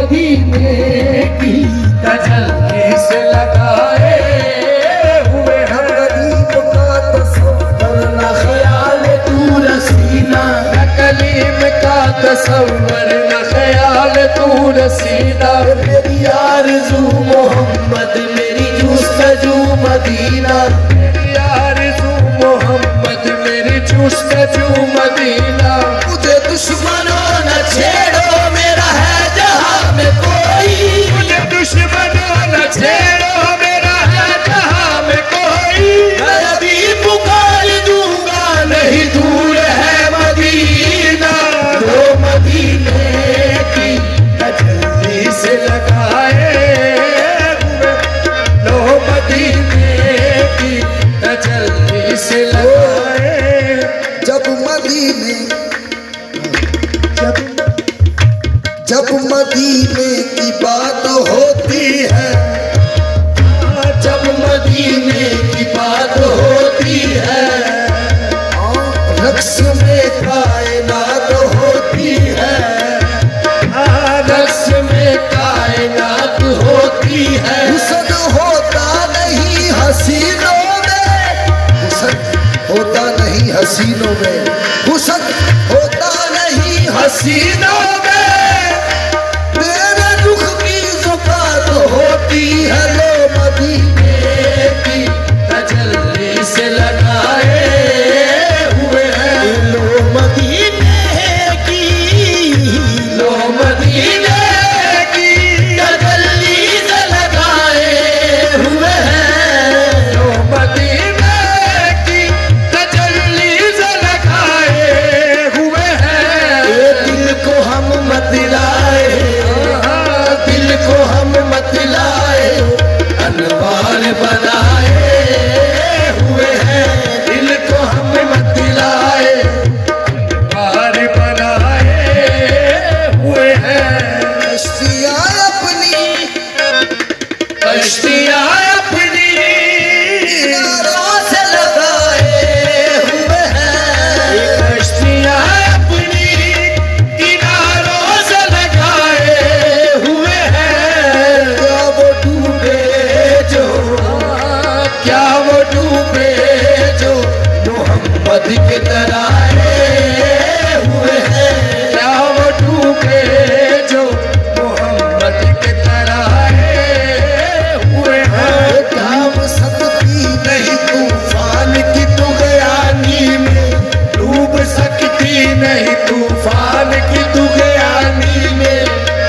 मदीने की तजल्ली से लगाए हुए हैं। कलीम का तसव्वुर न ख्याल तू रसीना, कलीम का तसव्वुर न ख्याल तू रसीना। मेरी आरज़ू मोहम्मद, मेरी जुस्तजू मदीना, मेरी आरज़ू मोहम्मद, मेरी जुस्तजू मदीना। मुझे दुश्मनों न छेड़ो, मेरा है जहां में कोई, मुझे दुश्मनों न छेड़ो, मेरा है जहां में कोई। मैं अभी पुकार दूंगा, नहीं दूर है मदीना। दो मदीने की तजल्ली से लगाए हुए, दो मदीने की तजल्ली से लगाए। जब मदीने की बात होती है, जब मदीने की बात होती है, रक्स में कायनात होती है, रक्स में कायनात होती है। हुस्न होता नहीं हसीनों में, हुस्न होता नहीं हसीनों में, हुस्न होता नहीं हसीनों में। मेरे दुख की ज़ुबान होती है, लो मदीने की तजल्ली से लगाए हुए हैं। लो मदीने की, लो मदीने की तजल्ली से लगाए हुए हैं। लो मदीने की तजल्ली से लगाए हुए हैं। ये दिल को हम मत लाए, दिल को हम मत लाए, अनवार बनाए हुए हैं। दिल को हम मत लाए, अनवार बनाए हुए हैं। कश्तियाँ अपनी, कश्तियाँ अपनी किनारों से लगाए हुए हैं। कश्तियाँ अपनी किनारों से लगाए हुए हैं। क्या वो डूबे जो, क्या वो डूबे जो मोहम्मद के तराए हुए हैं। क्या वो डूबे जो मोहम्मद के तराए हुए हैं। क्या वो सकती नहीं तूफान की तुगयानी में, डूब सकती नहीं तूफान की तुगयानी में।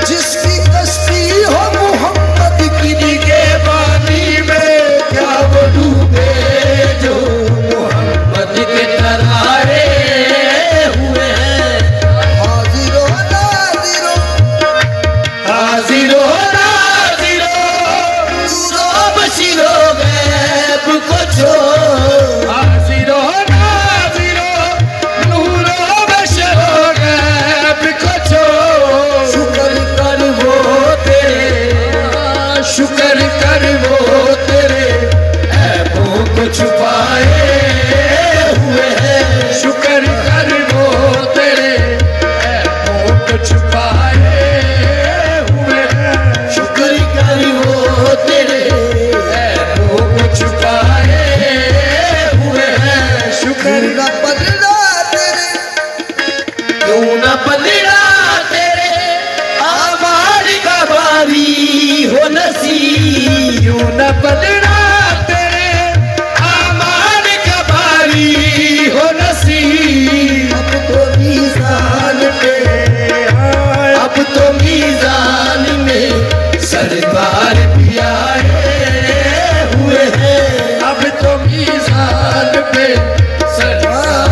जिसकी कश्ती हो मोहम्मद की निगहबानी में, क्या वो डूबे जो मोहम्मद के तराए हुए हैं। हाजिरो नाजिरो, हाजिरो नाजिरो, नूरो बशीरो गैब को छो। हाजिरो नाजिरो, नूरो बशीरो गैब को छो। शुक्र कर वो तेरे, शुक्र कर वो तेरे ऐबों को छुपाए हुए हैं। शुक्र कर वो तेरे ऐबों को छुपाए हुए हैं। शुक्र कर वो तेरे ऐबों को छुपाए हुए हैं। शुक्र न पलड़ा तेरे, क्यों न पलड़ा तेरे आवाज़ का बारी हो नसीब। क्यों न पलड़ा तेरे आवाज़ का बारी हो नसीब। अब तो मीज़ान पे, अब तो मीज़ान में सरकार भी आए हुए हैं। अब तो मीज़ान पे सरकार